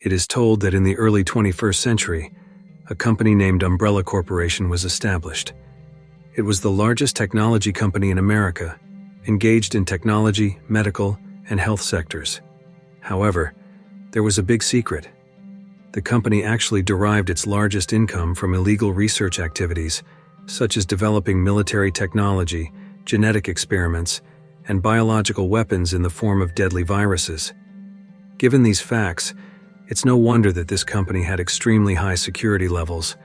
It is told that in the early 21st century, a company named Umbrella Corporation was established. It was the largest technology company in America, engaged in technology, medical, and health sectors. However, there was a big secret. The company actually derived its largest income from illegal research activities, such as developing military technology, genetic experiments, and biological weapons in the form of deadly viruses. Given these facts, it's no wonder that this company had extremely high security levels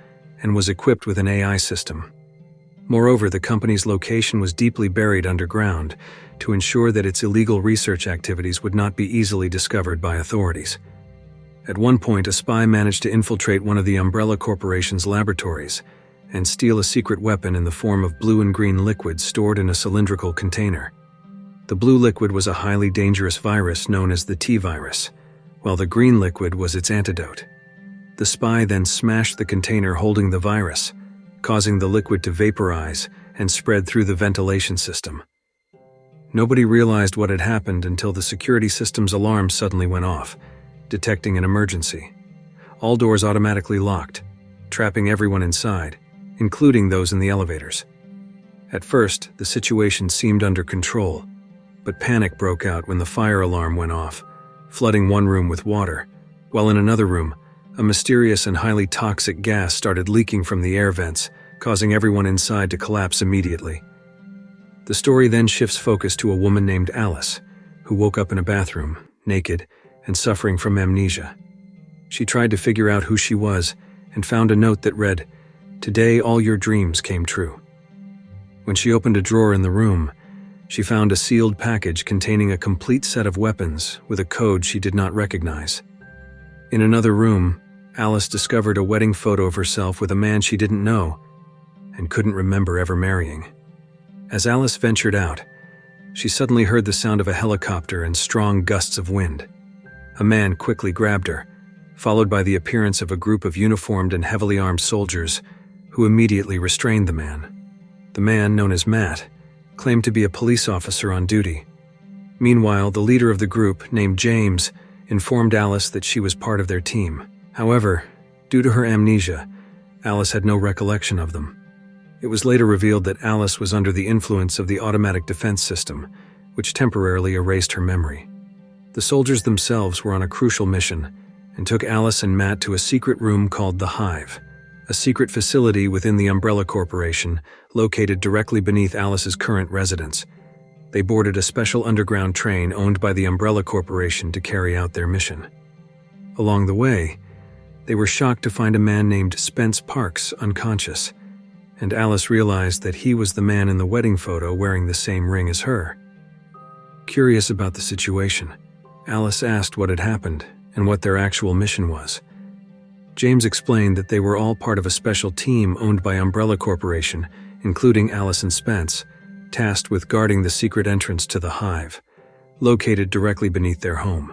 and was equipped with an AI system. Moreover, the company's location was deeply buried underground to ensure that its illegal research activities would not be easily discovered by authorities. At one point, a spy managed to infiltrate one of the Umbrella Corporation's laboratories and steal a secret weapon in the form of blue and green liquid stored in a cylindrical container. The blue liquid was a highly dangerous virus known as the T-virus, while the green liquid was its antidote. The spy then smashed the container holding the virus, causing the liquid to vaporize and spread through the ventilation system. Nobody realized what had happened until the security system's alarm suddenly went off, detecting an emergency. All doors automatically locked, trapping everyone inside, including those in the elevators. At first, the situation seemed under control, but panic broke out when the fire alarm went off, flooding one room with water, while in another room, a mysterious and highly toxic gas started leaking from the air vents, causing everyone inside to collapse immediately. The story then shifts focus to a woman named Alice, who woke up in a bathroom, naked and suffering from amnesia. She tried to figure out who she was and found a note that read, "Today all your dreams came true." When she opened a drawer in the room, she found a sealed package containing a complete set of weapons with a code she did not recognize. In another room, Alice discovered a wedding photo of herself with a man she didn't know and couldn't remember ever marrying. As Alice ventured out, she suddenly heard the sound of a helicopter and strong gusts of wind. A man quickly grabbed her, followed by the appearance of a group of uniformed and heavily armed soldiers who immediately restrained the man. The man, known as Matt, claimed to be a police officer on duty. Meanwhile, the leader of the group, named James, informed Alice that she was part of their team. However, due to her amnesia, Alice had no recollection of them. It was later revealed that Alice was under the influence of the automatic defense system, which temporarily erased her memory. The soldiers themselves were on a crucial mission and took Alice and Matt to a secret room called the Hive, a secret facility within the Umbrella Corporation located directly beneath Alice's current residence. They boarded a special underground train owned by the Umbrella Corporation to carry out their mission. Along the way, they were shocked to find a man named Spence Parks unconscious, and Alice realized that he was the man in the wedding photo wearing the same ring as her. Curious about the situation, Alice asked what had happened and what their actual mission was. James explained that they were all part of a special team owned by Umbrella Corporation, including Alice and Spence, tasked with guarding the secret entrance to the Hive, located directly beneath their home.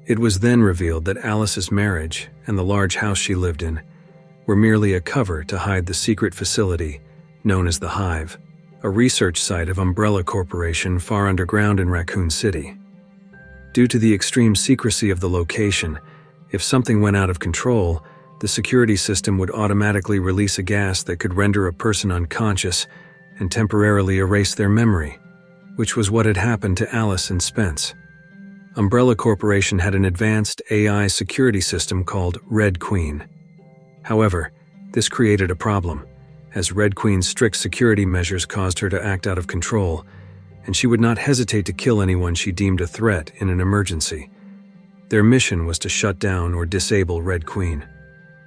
It was then revealed that Alice's marriage and the large house she lived in were merely a cover to hide the secret facility known as the Hive, a research site of Umbrella Corporation far underground in Raccoon City. Due to the extreme secrecy of the location, if something went out of control, the security system would automatically release a gas that could render a person unconscious and temporarily erase their memory, which was what had happened to Alice and Spence. Umbrella Corporation had an advanced AI security system called Red Queen. However, this created a problem, as Red Queen's strict security measures caused her to act out of control, and she would not hesitate to kill anyone she deemed a threat in an emergency. Their mission was to shut down or disable Red Queen.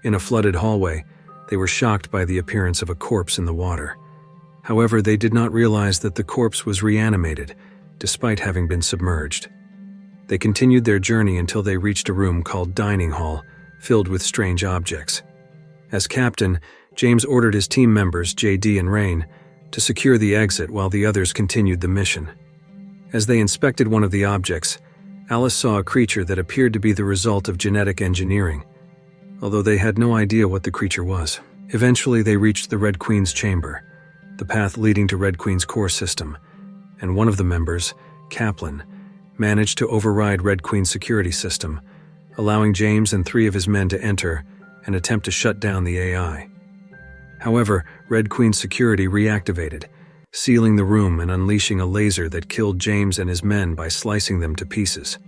In a flooded hallway, they were shocked by the appearance of a corpse in the water. However, they did not realize that the corpse was reanimated, despite having been submerged. They continued their journey until they reached a room called Dining Hall, filled with strange objects. As captain, James ordered his team members, JD and Rain, to secure the exit while the others continued the mission. As they inspected one of the objects, Alice saw a creature that appeared to be the result of genetic engineering, although they had no idea what the creature was. Eventually, they reached the Red Queen's chamber, the path leading to Red Queen's core system, and one of the members, Kaplan, managed to override Red Queen's security system allowing James and 3 of his men to enter and attempt to shut down the AI. However, Red Queen's security reactivated, sealing the room and unleashing a laser that killed James and his men by slicing them to pieces.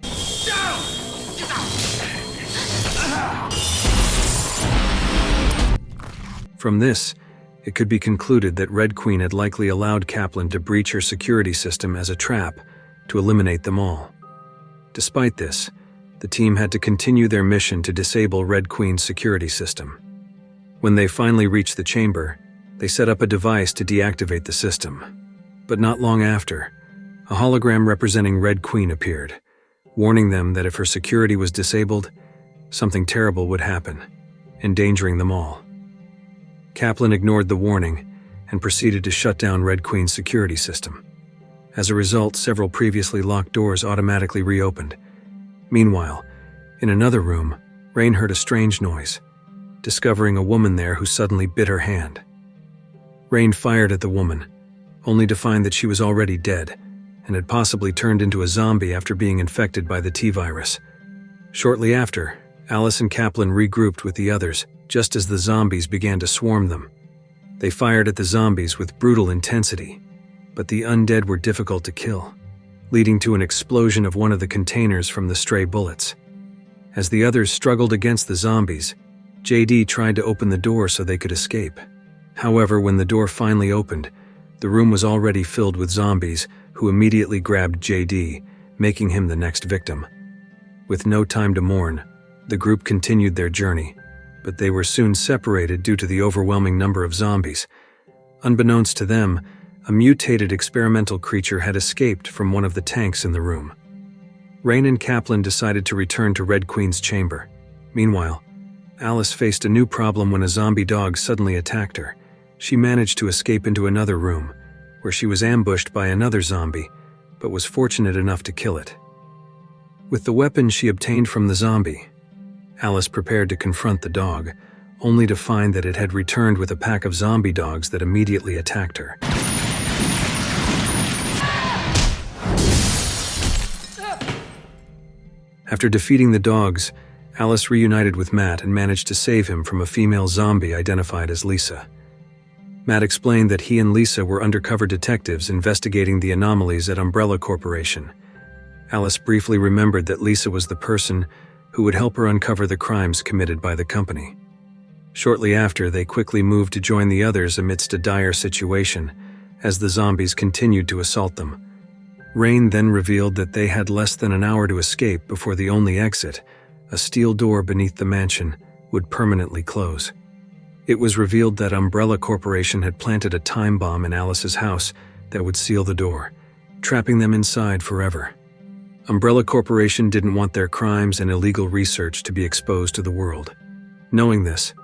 From this, it could be concluded that Red Queen had likely allowed Kaplan to breach her security system as a trap to eliminate them all. Despite this, the team had to continue their mission to disable Red Queen's security system. When they finally reached the chamber, they set up a device to deactivate the system. But not long after, a hologram representing Red Queen appeared, warning them that if her security was disabled, something terrible would happen, endangering them all. Kaplan ignored the warning and proceeded to shut down Red Queen's security system. As a result, several previously locked doors automatically reopened. Meanwhile, in another room, Rain heard a strange noise, discovering a woman there who suddenly bit her hand. Rain fired at the woman, only to find that she was already dead and had possibly turned into a zombie after being infected by the T-virus. Shortly after, Alice and Kaplan regrouped with the others just as the zombies began to swarm them. They fired at the zombies with brutal intensity, but the undead were difficult to kill, leading to an explosion of one of the containers from the stray bullets. As the others struggled against the zombies, JD tried to open the door so they could escape. However, when the door finally opened, the room was already filled with zombies who immediately grabbed JD, making him the next victim. With no time to mourn, the group continued their journey, but they were soon separated due to the overwhelming number of zombies. Unbeknownst to them, a mutated experimental creature had escaped from one of the tanks in the room. Rain and Kaplan decided to return to Red Queen's chamber. Meanwhile, Alice faced a new problem when a zombie dog suddenly attacked her. She managed to escape into another room, where she was ambushed by another zombie, but was fortunate enough to kill it. With the weapon she obtained from the zombie, Alice prepared to confront the dog, only to find that it had returned with a pack of zombie dogs that immediately attacked her. After defeating the dogs, Alice reunited with Matt and managed to save him from a female zombie identified as Lisa. Matt explained that he and Lisa were undercover detectives investigating the anomalies at Umbrella Corporation. Alice briefly remembered that Lisa was the person who would help her uncover the crimes committed by the company. Shortly after, they quickly moved to join the others amidst a dire situation, as the zombies continued to assault them. Rain then revealed that they had less than an hour to escape before the only exit, a steel door beneath the mansion, would permanently close. It was revealed that Umbrella Corporation had planted a time bomb in Alice's house that would seal the door, trapping them inside forever. Umbrella Corporation didn't want their crimes and illegal research to be exposed to the world. Knowing this,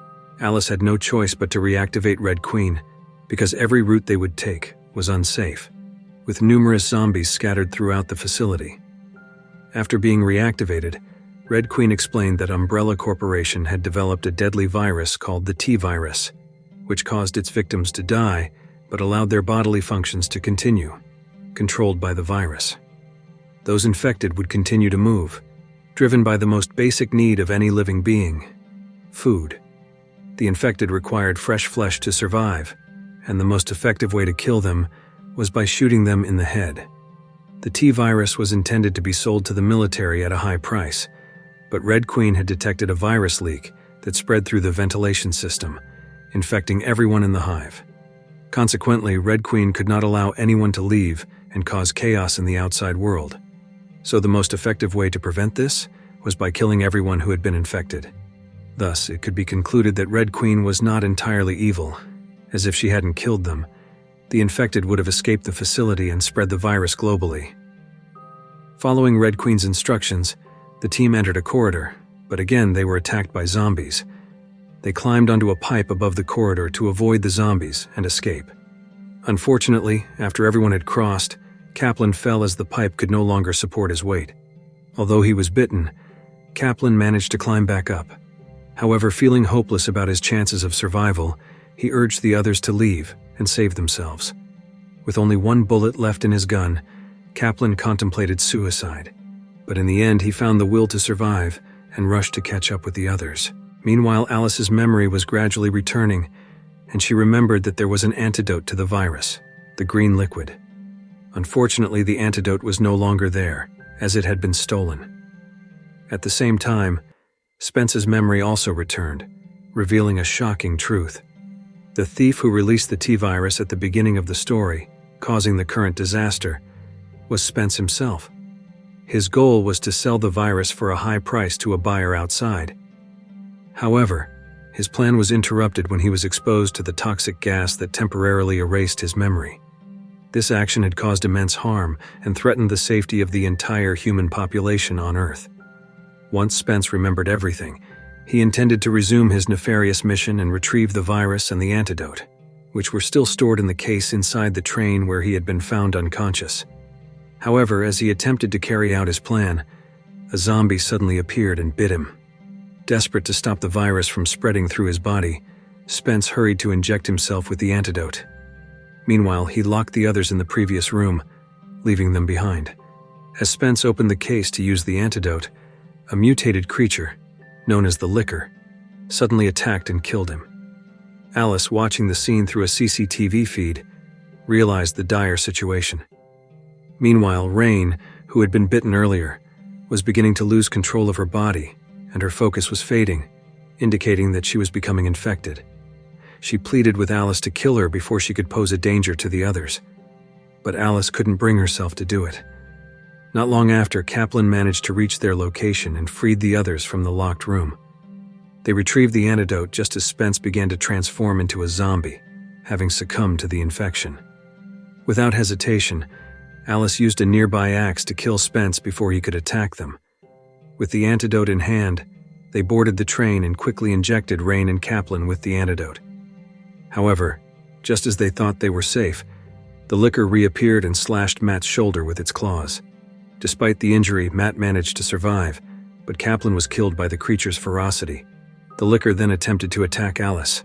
Alice had no choice but to reactivate Red Queen, because every route they would take was unsafe, with numerous zombies scattered throughout the facility. After being reactivated, Red Queen explained that Umbrella Corporation had developed a deadly virus called the T-virus, which caused its victims to die but allowed their bodily functions to continue, controlled by the virus. Those infected would continue to move, driven by the most basic need of any living being: food. The infected required fresh flesh to survive, and the most effective way to kill them was by shooting them in the head. The T-virus was intended to be sold to the military at a high price, but Red Queen had detected a virus leak that spread through the ventilation system, infecting everyone in the Hive. Consequently, Red Queen could not allow anyone to leave and cause chaos in the outside world. So the most effective way to prevent this was by killing everyone who had been infected. Thus, it could be concluded that Red Queen was not entirely evil, as if she hadn't killed them, the infected would have escaped the facility and spread the virus globally. Following Red Queen's instructions, the team entered a corridor, but again they were attacked by zombies. They climbed onto a pipe above the corridor to avoid the zombies and escape. Unfortunately, after everyone had crossed, Kaplan fell as the pipe could no longer support his weight. Although he was bitten, Kaplan managed to climb back up. However, feeling hopeless about his chances of survival, he urged the others to leave and save themselves. With only one bullet left in his gun, Kaplan contemplated suicide. But in the end, he found the will to survive and rushed to catch up with the others. Meanwhile, Alice's memory was gradually returning, and she remembered that there was an antidote to the virus, the green liquid. Unfortunately, the antidote was no longer there, as it had been stolen. At the same time, Spence's memory also returned, revealing a shocking truth. The thief who released the T-virus at the beginning of the story, causing the current disaster, was Spence himself. His goal was to sell the virus for a high price to a buyer outside. However, his plan was interrupted when he was exposed to the toxic gas that temporarily erased his memory. This action had caused immense harm and threatened the safety of the entire human population on Earth. Once Spence remembered everything, he intended to resume his nefarious mission and retrieve the virus and the antidote, which were still stored in the case inside the train where he had been found unconscious. However, as he attempted to carry out his plan, a zombie suddenly appeared and bit him. Desperate to stop the virus from spreading through his body, Spence hurried to inject himself with the antidote. Meanwhile, he locked the others in the previous room, leaving them behind. As Spence opened the case to use the antidote, a mutated creature, known as the Licker, suddenly attacked and killed him. Alice, watching the scene through a CCTV feed, realized the dire situation. Meanwhile, Rain, who had been bitten earlier, was beginning to lose control of her body, and her focus was fading, indicating that she was becoming infected. She pleaded with Alice to kill her before she could pose a danger to the others. But Alice couldn't bring herself to do it. Not long after, Kaplan managed to reach their location and freed the others from the locked room. They retrieved the antidote just as Spence began to transform into a zombie, having succumbed to the infection. Without hesitation, Alice used a nearby axe to kill Spence before he could attack them. With the antidote in hand, they boarded the train and quickly injected Rain and Kaplan with the antidote. However, just as they thought they were safe, the Licker reappeared and slashed Matt's shoulder with its claws. Despite the injury, Matt managed to survive, but Kaplan was killed by the creature's ferocity. The Licker then attempted to attack Alice,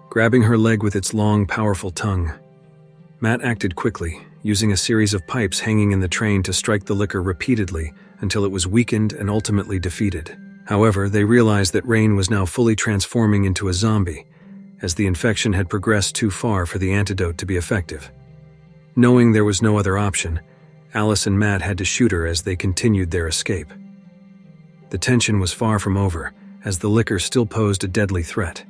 grabbing her leg with its long, powerful tongue. Matt acted quickly, using a series of pipes hanging in the train to strike the Licker repeatedly until it was weakened and ultimately defeated. However, they realized that Rain was now fully transforming into a zombie, as the infection had progressed too far for the antidote to be effective. Knowing there was no other option, Alice and Matt had to shoot her as they continued their escape. The tension was far from over, as the Licker still posed a deadly threat.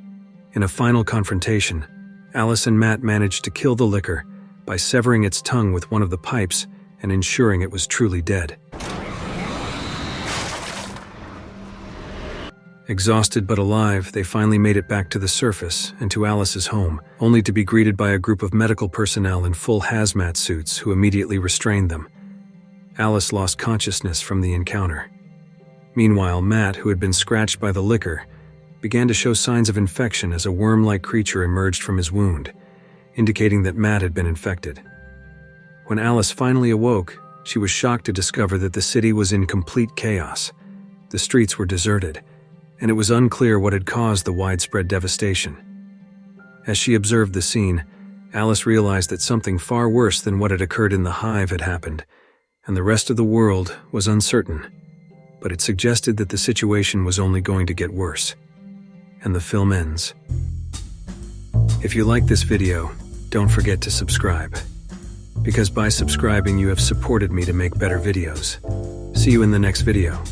In a final confrontation, Alice and Matt managed to kill the Licker by severing its tongue with one of the pipes and ensuring it was truly dead. Exhausted but alive, they finally made it back to the surface and to Alice's home, only to be greeted by a group of medical personnel in full hazmat suits who immediately restrained them. Alice lost consciousness from the encounter. Meanwhile, Matt, who had been scratched by the Licker, began to show signs of infection as a worm-like creature emerged from his wound, indicating that Matt had been infected. When Alice finally awoke, she was shocked to discover that the city was in complete chaos. The streets were deserted, and it was unclear what had caused the widespread devastation. As she observed the scene, Alice realized that something far worse than what had occurred in the Hive had happened, and the rest of the world was uncertain, but it suggested that the situation was only going to get worse. And the film ends. If you like this video, don't forget to subscribe, because by subscribing you have supported me to make better videos. See you in the next video.